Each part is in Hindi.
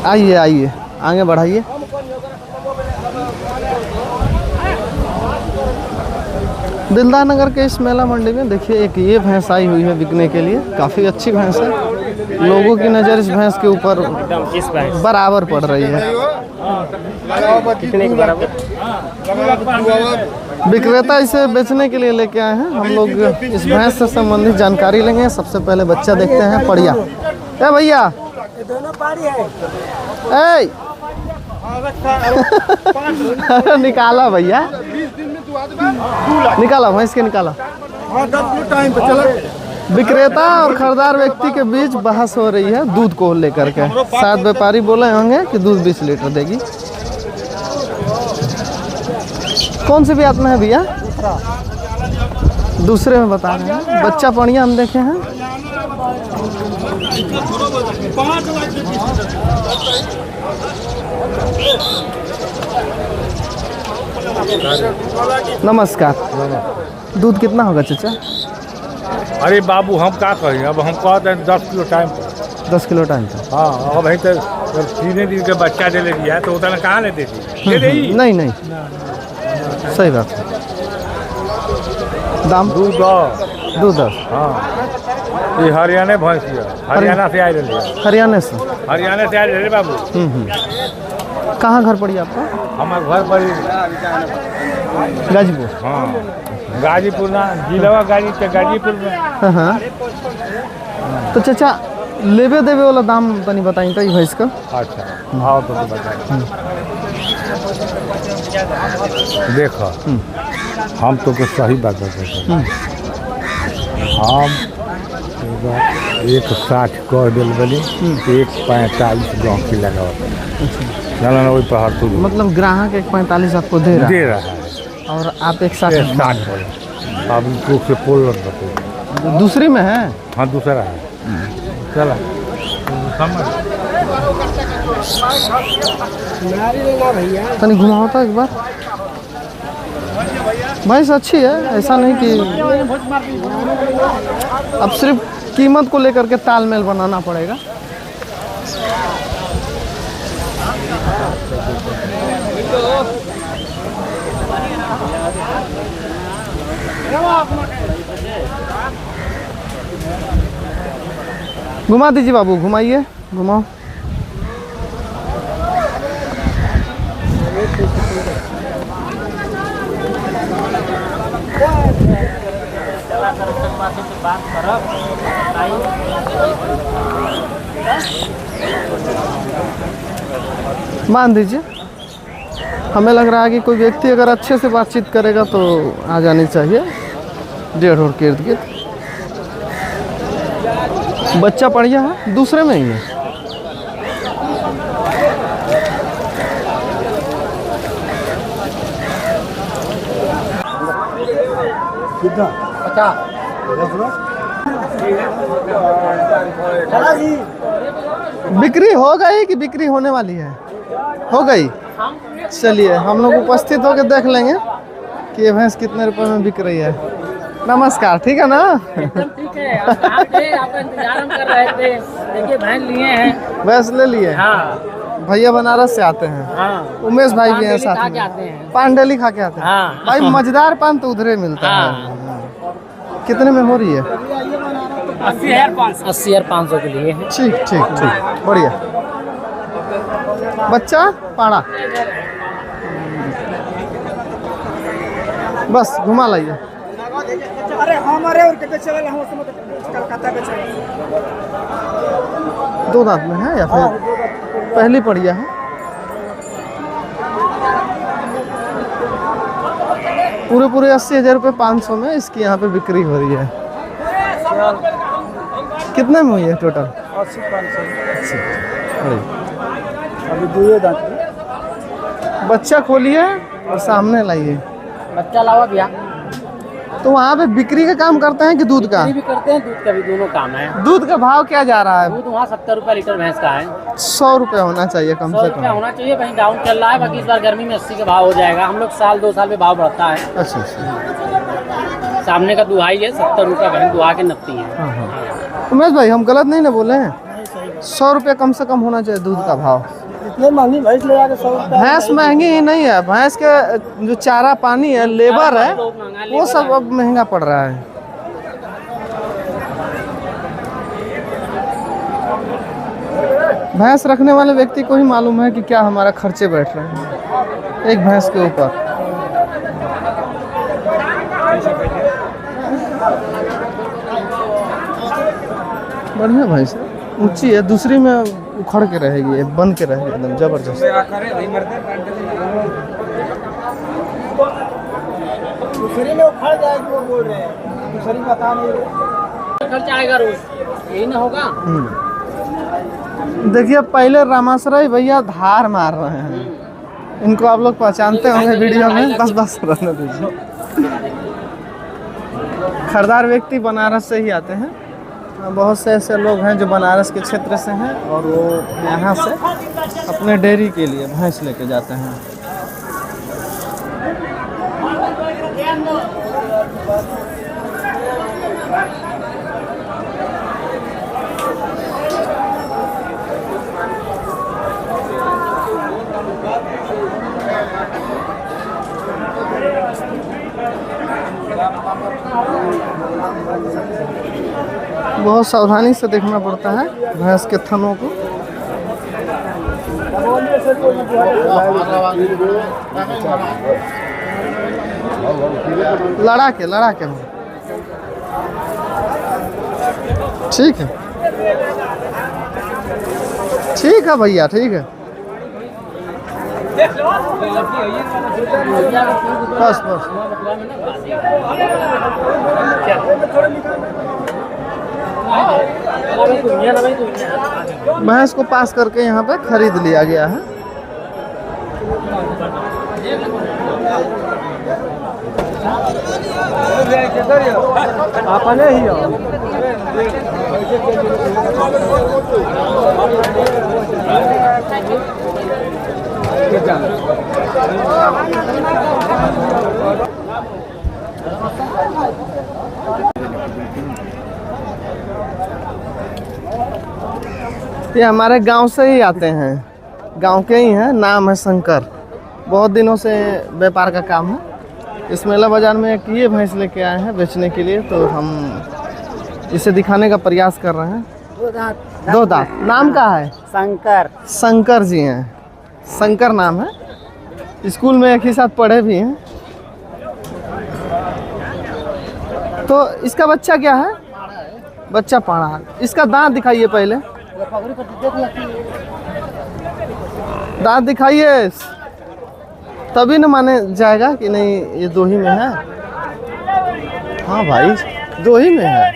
आइए आइए, आगे बढ़ाइए। दिलदार नगर के इस मेला मंडी में देखिए एक ये भैंस आई हुई है बिकने के लिए। काफ़ी अच्छी भैंस है। लोगों की नज़र इस भैंस के ऊपर बराबर पड़ रही है। कितने के बराबर? विक्रेता इसे बेचने के लिए लेके आए हैं। हम लोग इस भैंस से संबंधित जानकारी लेंगे। सबसे पहले बच्चा देखते हैं। पड़िया ए भैया, दोनों पारी है। ए निकाला भैया, निकाला भैंस के निकाला। विक्रेता और खरीदार व्यक्ति के बीच बहस हो रही है दूध को लेकर के। शायद व्यापारी बोले होंगे कि दूध 20 लीटर देगी। कौन सी ब्यात में है भैया? दूसरे में बता रहे हैं। बच्चा बढ़िया हम देखे हैं। नमस्कार। दूध कितना होगा चाचा? अरे बाबू हम क्या कहें, अब हम कहते हैं 10 किलो टाइम पर। 10 किलो टाइम था। हाँ, अब वहीं तो 3 दिन के बच्चा दे ले दिया है तो उतना कहाँ लेते थे? नहीं नहीं, सही बात है। दाम दूध दूध। हाँ, ये हरियाणा भैंस है, हरियाणा से आए रहे। हरियाणा से? हरियाणा से आए रहे बाबू। कहाँ घर पड़ी आपका? हमारे घर पर गाजीपुर। हाँ, गाजीपुर ना, जिला गाजीपुर में। हाँ। तो चाचा लेवे देवे वाला दाम तनी बताई तो भैंस का। अच्छा, आओ तो बताइए। देखो, हम तो कुछ सही बात बताते हैं। हम 160 कह दिल बनी, 145 गाँव की लगा होता है। ना वही पहाड़ तो मतलब ग्राहक 145 आपको दे रहा है और आप 160 बोले। अब इनको से पोल बताइए। दूसरी में है? हाँ, दूसरा है। चला तनी घुमाओ तो एक बार। भैंस अच्छी है, ऐसा नहीं कि अब सिर्फ कीमत को लेकर के तालमेल बनाना पड़ेगा। घुमा दीजिए बाबू, घुमाइए, घुमाओ। मान दीजिए। हमें लग रहा है कि कोई व्यक्ति अगर अच्छे से बातचीत करेगा तो आ जानी चाहिए 1.5 और के इर्द गिर्द। बच्चा बढ़िया है, दूसरे में ही है। बिक्री हो गई कि बिक्री होने वाली है? हो गई। चलिए हम लोग उपस्थित होकर देख लेंगे कि ये भैंस कितने रुपए में बिक रही है। नमस्कार, ठीक है ना? एकदम ठीक है। आपका इंतजार हम कर रहे थे। देखिए भैंस लिए हैं। भैंस ले लिए? हाँ। भैया बनारस से आते हैं। हाँ। उमेश भाई भी हैं साथ में। पान डेली खा के आते हैं। हाँ। भाई मजेदार पान तो उधर मिलता है। कितने में हो रही है? 80,500 के लिए। ठीक ठीक ठीक, बढ़िया। बच्चा पाड़ा बस घुमा लाइए। अरे हमारे और कितने चले हम कलकत्ता पे चले। 2 दांत में है या फिर पहली पड़िया है? पूरे 80,000 रुपये 500 में इसकी यहाँ पे बिक्री हो रही है। कितने में हुई है टोटल? 80,500। अभी 2 दांत। बच्चा खोलिए और सामने लाइए। बच्चा लावा भैया। तो वहाँ पे बिक्री का काम करते हैं कि दूध का? भी करते हैं, दूध का भी, दोनों काम है। दूध का भाव क्या जा रहा है? दूध वहाँ 70 रुपये लीटर भैंस का है। 100 रुपये होना चाहिए कम से कम। होना चाहिए, कहीं डाउन चल रहा है। बाकी इस बार गर्मी में 80 का भाव हो जाएगा। हम लोग साल 2 साल में भाव बढ़ता है। अच्छा। सामने का दुहाई है 70 रुपये, बहन दुहा के नपती है। उमेश भाई हम गलत नहीं ना बोले हैं? 100 रुपये कम से कम होना चाहिए दूध का भाव। इतने महंगी भैंस ले जाके 100 रुपया भैंस महंगी ही नहीं है, भैंस के जो चारा पानी है, लेबर है, वो सब अब महंगा पड़ रहा है। भैंस रखने वाले व्यक्ति को ही मालूम है कि क्या हमारा खर्चे बैठ रहे हैं एक भैंस के ऊपर। बढ़िया भैंस है, ऊंची है, दूसरी में उखड़ के रहेगी, बन के रहेगी एकदम जबरदस्त। दूसरी में उखड़ जाएगी, वो बोल रहे हैं दूसरी बता नहीं रहे। खर्चा आएगा रोज, यही ना होगा। देखिए पहले रामाश्रय भैया धार मार रहे हैं, इनको आप लोग पहचानते होंगे वीडियो में। बस रहने दीजिए। खरीदार व्यक्ति बनारस से ही आते हैं, बहुत से ऐसे लोग हैं जो बनारस के क्षेत्र से हैं और वो यहाँ से अपने डेयरी के लिए भैंस लेके जाते हैं। बहुत सावधानी से देखना पड़ता है भैंस के थनों को। लड़ा के ठीक है भैया, ठीक है। बस भैंस को पास करके यहाँ पे खरीद लिया गया है। अपने ही ये हमारे गांव से ही आते हैं, गांव के ही हैं, नाम है शंकर। बहुत दिनों से व्यापार का काम है। इस मेला बाजार में एक ये भैंस लेके आए हैं बेचने के लिए, तो हम इसे दिखाने का प्रयास कर रहे हैं। दो दांत नाम का है? शंकर जी हैं, शंकर नाम है। स्कूल में एक ही साथ पढ़े भी हैं। तो इसका बच्चा क्या है? बच्चा पाड़ा है। इसका दांत दिखाइए पहले, दांत दिखाइए, तभी न माने जाएगा कि नहीं ये दो ही में है। हाँ भाई, दो ही में है।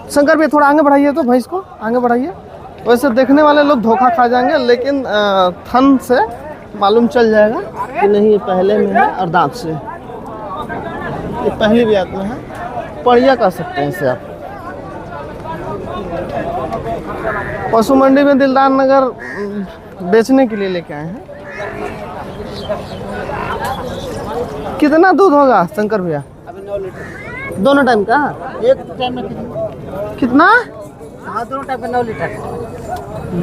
शंकर भैया थोड़ा आगे बढ़ाइए, तो भैंस को आगे बढ़ाइए। वैसे देखने वाले लोग धोखा खा जाएंगे, लेकिन थन से मालूम चल जाएगा कि नहीं ये पहले में है, और दांत से ये पहली ब्यात में है। बढ़िया कह सकते हैं इसे आप। पशु मंडी में दिलदार नगर बेचने के लिए लेके आए हैं। कितना दूध होगा शंकर भैया? अभी 9 लीटर। दोनों टाइम का? एक टाइम में कितना? हाँ, दोनों टाइम में 9 लीटर।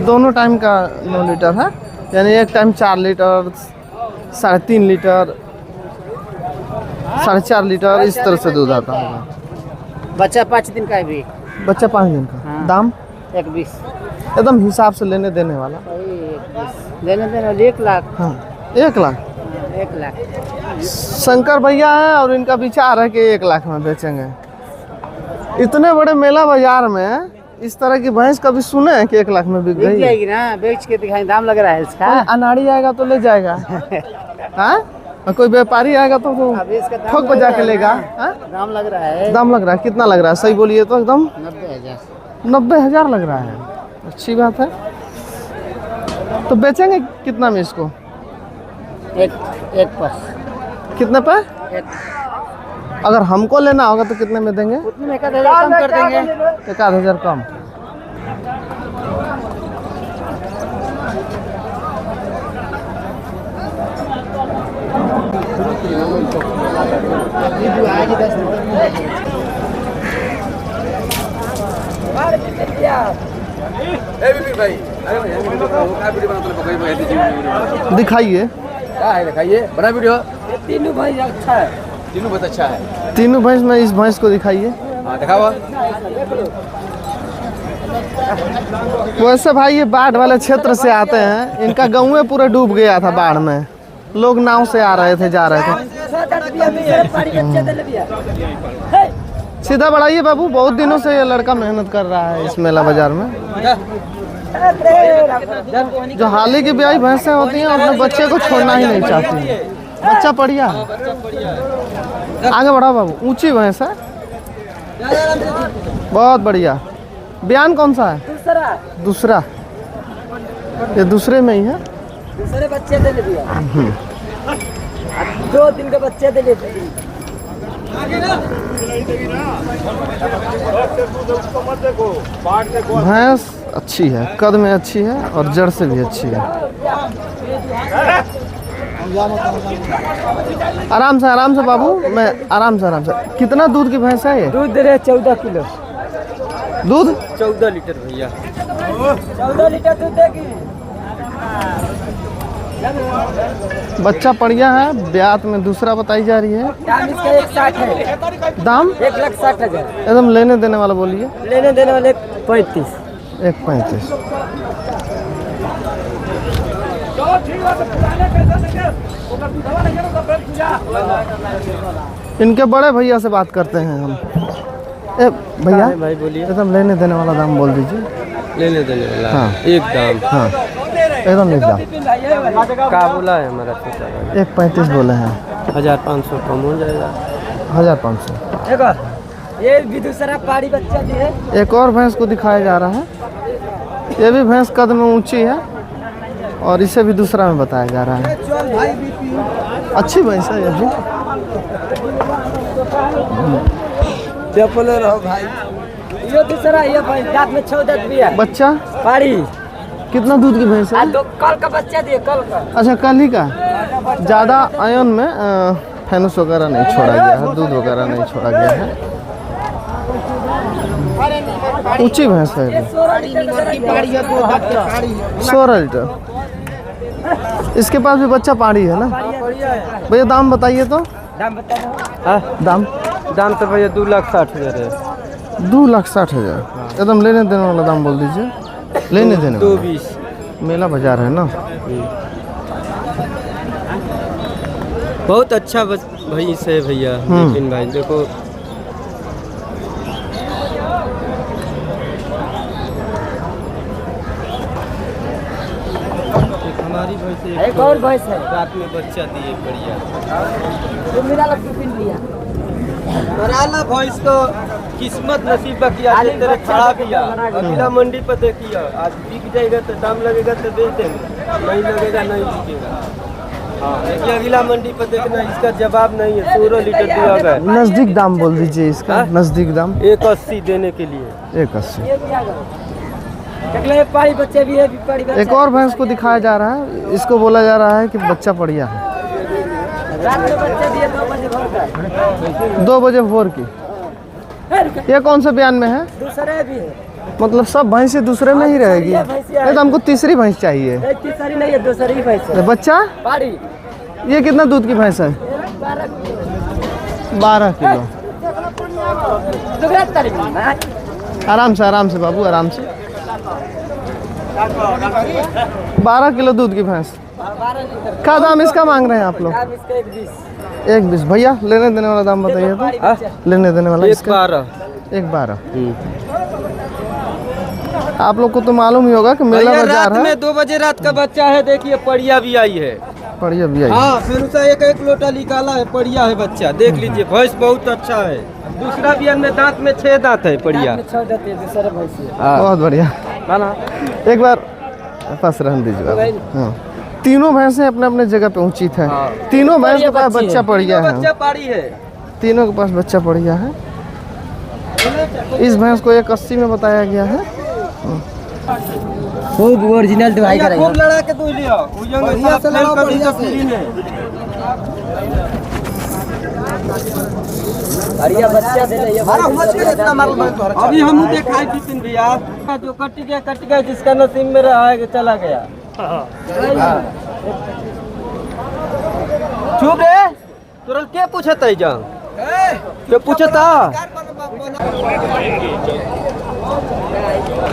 दोनों टाइम का 9 लीटर है, यानी एक टाइम 4 लीटर, 3.5 लीटर, 4.5 लीटर, इस तरह से दूध आता होगा। बच्चा 5 दिन का है भी। बच्चा 5 दिन का। हाँ। दाम 120। एकदम हिसाब से लेने देने वाला। लेने देने 1 लाख। हाँ 1 लाख। 1 लाख शंकर भैया है और इनका विचार है कि 1 लाख में बेचेंगे। इतने बड़े मेला बाजार में इस तरह की भैंस कभी सुने हैं कि 1 लाख में बिक गई? जाएगी ना, बेच के दिखाई, दाम लग रहा है इसका। अनाड़ी आएगा तो ले जाएगा। हाँ, और कोई व्यापारी आएगा तो ठोक बजा के लेगा। दाम लग रहा है। दाम लग रहा है, कितना लग रहा है? सही बोलिए तो। एकदम 90,000। 90,000 लग रहा है। अच्छी बात है। तो बेचेंगे कितना में इसको? एक पर। कितने पे? एक। अगर हमको लेना होगा तो कितने में देंगे? उतने में 1,000 कम कर देंगे। 1,000 कम। आज 10 मिनट दिखाइए। दिखाइए बड़ा वीडियो। तीनों भाई अच्छा है, तीनों बहुत अच्छा है। तीनों भैंस में इस भैंस को दिखाइए। दिखाओ। वैसे भाई ये बाढ़ वाले क्षेत्र से आते हैं, इनका गाँव में पूरा डूब गया था बाढ़ में, लोग नाव से आ रहे थे, जा रहे थे। सीधा बढ़ाइए बाबू, बहुत दिनों से ये लड़का मेहनत कर रहा है इस मेला बाजार में। जो हाल की ब्याही भैंसें होती हैं अपने बच्चे को छोड़ना ही नहीं चाहती हैं। बच्चा बढ़िया है, आगे बढ़ाओ बाबू। ऊंची भैंस है, बहुत बढ़िया। बयान कौन सा है? दूसरा। ये दूसरे में ही है। दूसरे बच्चे दे दिया, 2 दिन के बच्चे दे दिए। भैंस अच्छी है, कद में अच्छी है और जड़ से भी अच्छी है। आराम से बाबू, मैं आराम से। कितना दूध की भैंस है ये? दूध दे रहे 14 किलो दूध। 14 लीटर भैया, 14 लीटर दूध देगी। बच्चा बढ़िया है, ब्यात में दूसरा बताई जा रही है। दाम इसका 160 है। दाम 1,60,000। एकदम लेने देने वाला बोलिए। लेने देने वाले 35। 1,35। इनके बड़े भैया से बात करते हैं हम। भैया भाई बोलिए। एकदम लेने देने वाला दाम बोल दीजिए। लेने देने वाला हाँ। एक दाम। हाँ एकदम एक दाम। का बोला है हमारा? 1,35 बोले हैं। 1,500 कम हो जाएगा। 1,500। ये भी दूसरा पाड़ी बच्चा भी है। एक और भैंस को दिखाया जा रहा है, ये भी भैंस कद में ऊंची है और इसे भी दूसरा में बताया जा रहा है। अच्छी भैंस है ये भी। रहो भाई। ये दूसरा ये भाई दांत में 14 भी है। बच्चा पाड़ी कितना दूध की भैंस है? कल का बच्चा दिए, कल का। अच्छा कल ही का। ज़्यादा आयन में फैनुस वगैरह नहीं छोड़ा गया है, दूध वगैरह नहीं छोड़ा गया है। ऊंची भैंस है ये। 16 लीटर। इसके पास भी बच्चा पाड़ी है ना भैया? दाम बताइए तो। दाम बता दो। दाम तो भैया 2,60,000 है। 2,60,000 एकदम लेने देने वाला दाम बोल दीजिए। लेने देने 2,20। मेला बाजार है ना। बहुत अच्छा भाई से भैया। लेकिन भाई देखो हमारी भैंस एक और भैंस है, रात में बच्चा दिए बढ़िया। मराला भैंस तो किस्मत नसीब किया, तेरे खड़ा किया। अगला मंडी पर देखिए, आज बिक जाएगा तो दाम लगेगा तो बेच देंगे, नहीं लगेगा नहीं बिकेगा। हाँ देखिए अगला मंडी पर देखना, इसका जवाब नहीं है। 16 लीटर दिया गया। नजदीक दाम बोल दीजिए इसका। नजदीक दाम 1,80 देने के लिए। 1,80। पाड़ी बच्चे भी है, पाड़ी बच्चे। एक और भैंस को दिखाया जा रहा है, इसको बोला जा रहा है कि बच्चा बढ़िया है। रात में बच्चे दिए 2 बजे भोर का। 2 बजे भोर की। ये कौन सा बयान में है? दूसरे भी है। मतलब सब भैंसें दूसरे में ही रहेगी? नहीं तो हमको तीसरी भैंस चाहिए। तीसरी नहीं है, दूसरी ही भैंस है। बच्चा पाड़ी। ये कितना दूध की भैंस है? 12 किलो। आराम से बाबू, आराम से। 12 किलो दूध की भैंस। क्या दाम इसका मांग रहे हैं आप लोग? 1,20। भैया लेने देने वाला दाम बताइए तो। लेने देने वाला इसका 1,12। आप लोग को तो मालूम ही होगा कि मेला बाजार है। 2 बजे रात का बच्चा है। देखिए पड़िया भी आई है। बढ़िया भी आई। हाँ फिर उसे एक लोटा निकाला है, पड़िया है बच्चा। देख लीजिए भैंस बहुत अच्छा है। दूसरा भी अन्य दांत में 6 दांत है, पड़िया। बहुत बढ़िया। एक बार पास रहने दीजिए। हाँ तीनों भैंसें अपने अपने जगह पे उचित है। तीनों भैंस के पास बच्चा बढ़िया है। तीनों के पास बच्चा बढ़िया है। इस भैंस को 1,80 में बताया गया है। खूब ओरिजिनल दवाई करेगा। खूब लड़ा के दूध लिया। बढ़िया से लड़ाओ, बढ़िया से। बढ़िया बच्चा दे रही है। अभी हम देखा कितने भैया जो कट गया जिसका नसीब में रहा है चला गया। चुप रे तुरंत क्या पूछता है जा क्या पूछता।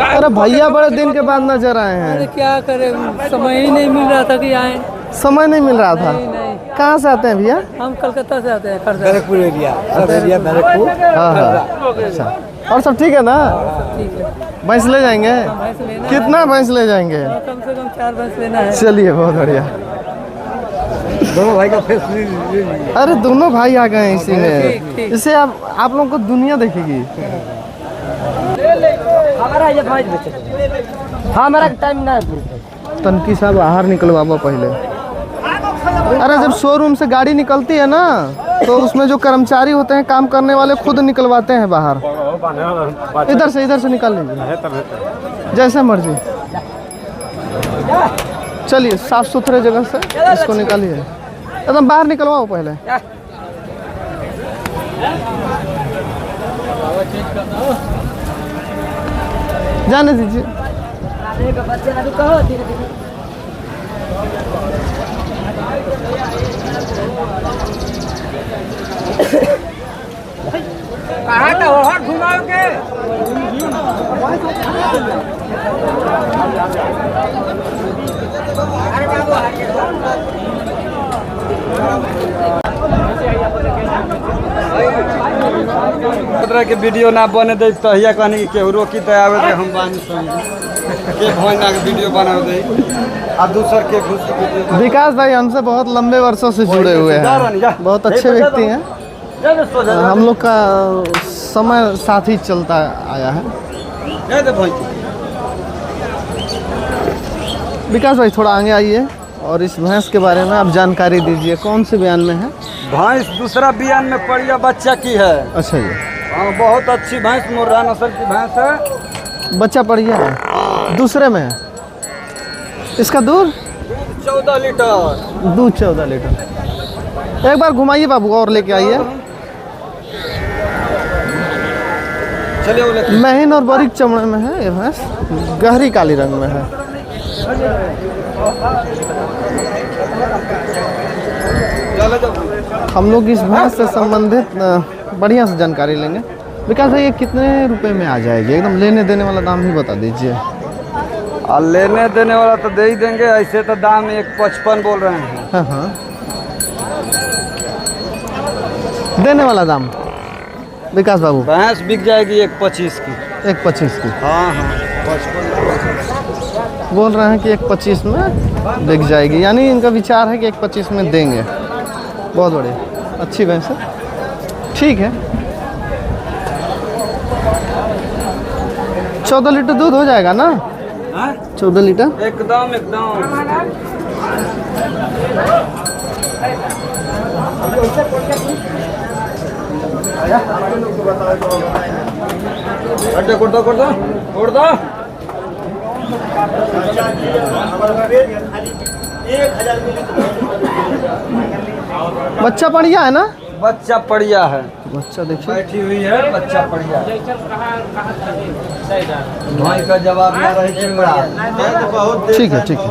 अरे भैया बड़े दिन के बाद नजर आए अरे हैं। क्या करें, समय ही नहीं मिल रहा था कि आए। समय नहीं मिल रहा था। नहीं, कहाँ से आते हैं भैया? हम कलकत्ता से आते हैं। बैरकपुर एरिया बैरकपुर। हाँ हाँ अच्छा। और सब ठीक है ना? ठीक है। भैंस ले जाएंगे? भैंस लेना कितना भैंस ले जाएंगे? है, कम से कम 4 भैंस लेना है। चलिए बहुत बढ़िया। दोनों भाई का फेस अरे दोनों भाई आ गए हैं इसी ठीक, में। ठीक। इससे आप लोगों को दुनिया देखेगी। हमारा ये भाई हाँ हमारा टाइम ना तनकी साहब बाहर निकलवाओ पहले। अरे जब शोरूम से गाड़ी निकलती है ना तो उसमें जो कर्मचारी होते हैं काम करने वाले खुद निकलवाते हैं बाहर। इधर से निकाल लीजिए जैसे मर्जी। चलिए साफ सुथरे जगह से इसको निकालिए। एकदम बाहर निकलवाओ पहले। जाने दीजिए। तरह के वीडियो ना बने दे तो हिया कहने की केहू रोकी तो आवे तो हम बानी समझ के भोजना के वीडियो बना दे आ दूसर के घुस के वीडियो। विकास भाई हमसे बहुत लंबे वर्षों से जुड़े हुए हैं, बहुत अच्छे व्यक्ति हैं। हम लोग का समय साथ ही चलता आया है। विकास भाई थोड़ा आगे आइए और इस भैंस के बारे में आप जानकारी दीजिए। कौन से बयान में है? भैंस दूसरा बियान में पड़िया बच्चा की है। अच्छा जी। हाँ बहुत अच्छी भैंस मुर्रा नस्ल की भैंस है। बच्चा बढ़िया है। दूसरे में है। इसका दूध 14 लीटर। दूध 14 लीटर। एक बार घुमाइए बाबू और लेके आइए। चलिए महीन और बारीक चमड़े में है ये भैंस, गहरी काली रंग में है। हम लोग इस भैंस से संबंधित बढ़िया से जानकारी लेंगे। विकास भाई ये कितने रुपए में आ जाएगी? एकदम लेने देने वाला दाम ही बता दीजिए। और लेने देने वाला तो दे ही देंगे, ऐसे तो दाम 155 बोल रहे हैं। हाँ हाँ देने वाला दाम विकास बाबू भैंस बिक जाएगी 125 की। 125 की हाँ हाँ 55 बोल रहे हैं कि 125 में बिक जाएगी, यानी इनका विचार है कि 125 में देंगे। बहुत बढ़िया, अच्छी भैंस है। ठीक है 14 लीटर दूध हो जाएगा ना? 14 लीटर एकदम एकदम। कर दो। बच्चा बढ़िया है ना? बच्चा बढ़िया है। बच्चा देखिए बैठी हुई है, बच्चा बढ़िया। भाई का जवाब ना रहे चिंगड़ा। बहुत ठीक है ठीक है।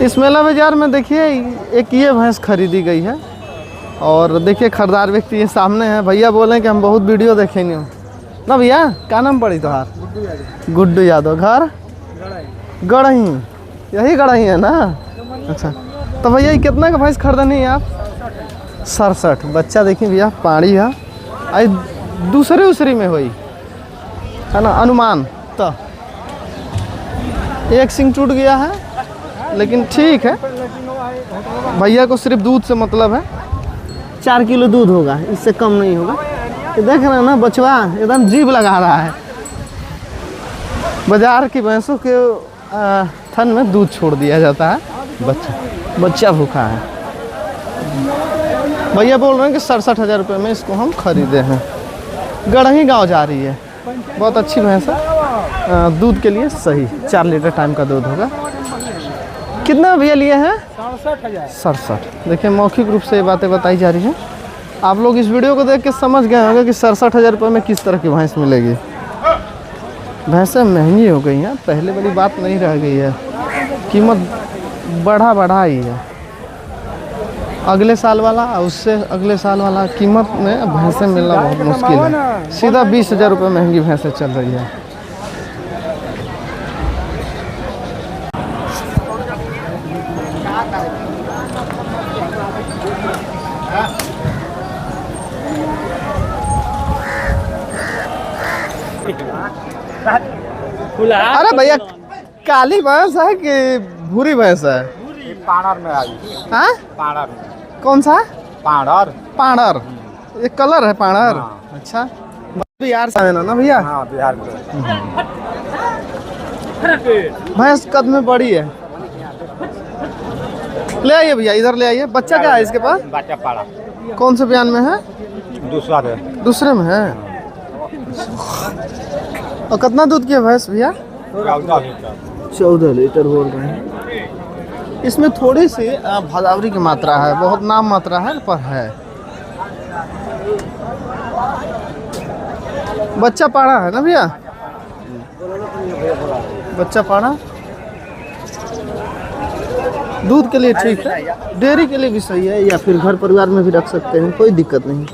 इस मेला बाजार में देखिए एक ये भैंस खरीदी गई है और देखिए खरीदार व्यक्ति ये सामने है। भैया बोले कि हम बहुत वीडियो देखेंगे ना। भैया क्या नाम पड़ी तुम्हार? गुड्डू यादव। घर गढ़ही, यही गढ़ही है ना? अच्छा तो भैया ये कितना का भैंस खरीदनी है आप? 67। बच्चा देखिए भैया पाड़ी है, आई दूसरे उसरी में हुई है ना अनुमान। तो एक सिंग टूट गया है लेकिन ठीक है, भैया को सिर्फ दूध से मतलब है। 4 किलो दूध होगा, इससे कम नहीं होगा। ये देख रहे हैं ना बचवा एकदम जीभ लगा रहा है। बाजार की भैंसों के थन में दूध छोड़ दिया जाता है। बच्चा भूखा है। भैया बोल रहे हैं कि 67,000 रुपये में इसको हम खरीदे हैं। गढ़ही गांव जा रही है, बहुत अच्छी भैंस है। दूध के लिए सही 4 लीटर टाइम का दूध होगा। कितना भैया लिए हैं? 67। देखिए मौखिक रूप से ये बातें बताई जा रही हैं। आप लोग इस वीडियो को देख के समझ गए होंगे कि 67,000 रुपये में किस तरह की भैंस मिलेगी। भैंसें महंगी हो गई हैं, पहले वाली बात नहीं रह गई है, कीमत बढ़ा ही है। अगले साल वाला उससे अगले साल वाला कीमत में भैंसें मिलना बहुत मुश्किल है। सीधा 20,000 रुपये महंगी भैंसें चल रही है। अरे भैया काली भैंस है कि भूरी भैंस है? पाड़र में आई। हाँ पाड़र कौन सा? पाड़र। पाड़र ये कलर है पाड़र। हाँ। अच्छा बिहार से है ना भैया? हाँ बिहार में। भैंस कद में बड़ी है। ले आइए भैया इधर ले आइए। बच्चा क्या है इसके पास? बच्चा पाड़ा कौन से बयान में है? दूसरे में है। और कितना दूध की है भैंस भैया? 14 लीटर बोल रहे हैं। इसमें थोड़ी सी भदावरी की मात्रा है, बहुत नाम मात्रा है पर है। बच्चा पाड़ा है ना भैया? बच्चा पाड़ा दूध के लिए ठीक है, डेयरी के लिए भी सही है, या फिर घर परिवार में भी रख सकते हैं, कोई दिक्कत नहीं।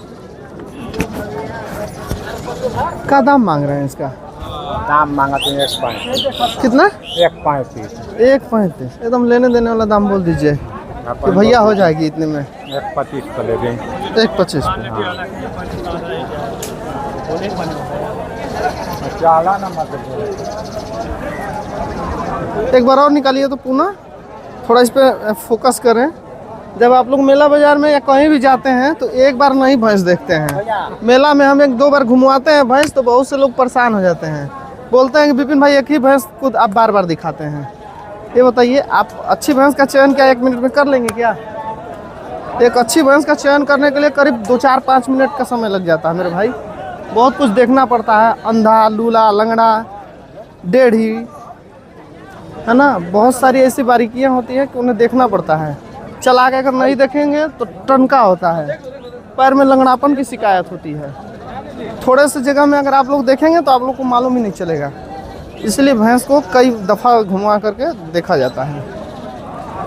क्या दाम मांग रहे हैं इसका? दाम मांगते हैं 1.35। कितना? 1.35। 1.35 एकदम लेने देने वाला दाम बोल दीजिए कि भैया हो जाएगी इतने में। 1.25 का ले दें। 1.25 चाला ना मत। एक बार और निकालिए तो पुनः थोड़ा इस पे फोकस करें। जब आप लोग मेला बाजार में या कहीं भी जाते हैं तो एक बार नहीं भैंस देखते हैं। मेला में हम 1-2 बार घुमवाते हैं भैंस तो बहुत से लोग परेशान हो जाते हैं, बोलते हैं कि विपिन भाई एक ही भैंस को आप बार बार दिखाते हैं। ये बताइए आप अच्छी भैंस का चयन क्या 1 मिनट में कर लेंगे क्या? एक अच्छी भैंस का चयन करने के लिए करीब 2-4-5 मिनट का समय लग जाता है मेरे भाई। बहुत कुछ देखना पड़ता है, अंधा लूला लंगड़ा डेढ़ी है ना, बहुत सारी ऐसी बारीकियां होती हैं कि उन्हें देखना पड़ता है। चला के अगर नहीं देखेंगे तो टनका होता है, पैर में लंगड़ापन की शिकायत होती है। थोड़े से जगह में अगर आप लोग देखेंगे तो आप लोग को मालूम ही नहीं चलेगा। इसलिए भैंस को कई दफ़ा घुमा करके देखा जाता है।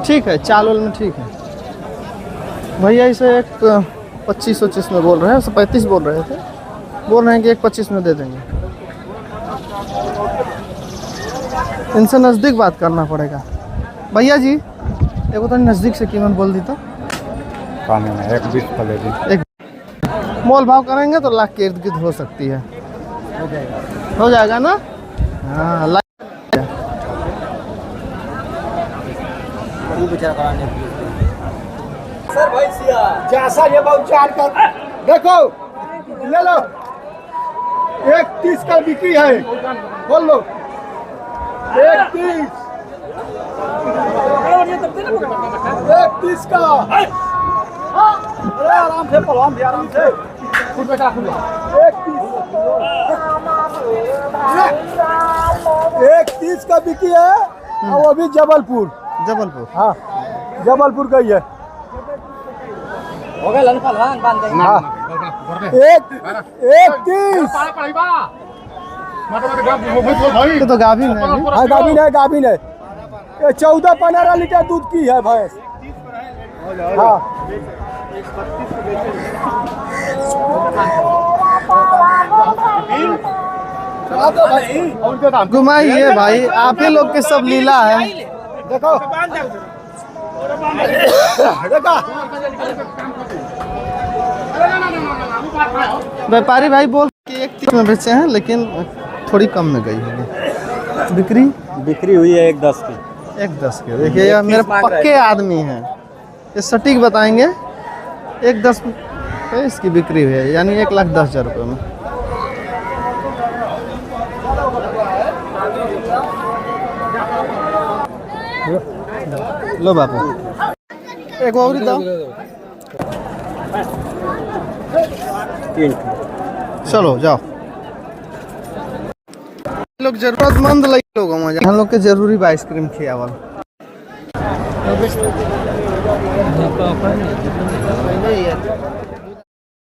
ठीक है चाल वाल में ठीक है भैया। इसे एक 25-25 में बोल रहे हैं, 35 बोल रहे थे, बोल रहे हैं कि 1.25 में दे देंगे। इनसे नज़दीक बात करना पड़ेगा भैया जी। एक तो नज़दीक से कीमत बोल दी तो 1.20 का ले दें। एक मोल भाव करेंगे तो लाख के इर्द गिर्द हो सकती है। हो जाएगा ना? हाँ सर भैंसिया जैसा ये बहुत कर देखो ले लो। 1.30 का बिक्री है, बोल लो 1.30। 1.30 का। अरे आराम से पलवान भी आराम से। 1.30 का बिक्री है और वो भी जबलपुर। हाँ जबलपुर गई है। हो गया लन पहलवान बांध देंगे। हाँ 1.30। ये तो गाभिन है अभी। हाँ गाभिन है। ये 14-15 लीटर दूध की है भैंस। हाँ घुमाइए भाई, आप ही लोग के सब लीला है। देखो व्यापारी भाई बोल के 1.30 में बेचे हैं, लेकिन थोड़ी कम में गई है बिक्री हुई है 1.10 की। 1.10 के। देखिए यार मेरे पक्के आदमी हैं, ये सटीक बताएंगे। 1.10 पे इसकी बिक्री हुई है, यानी 1,10,000 रुपये में। लो बापू एक और दो। चलो जाओ लोग जरूरतमंद लगे लोग हम लोग के जरूरी बा आइसक्रीम खियावल।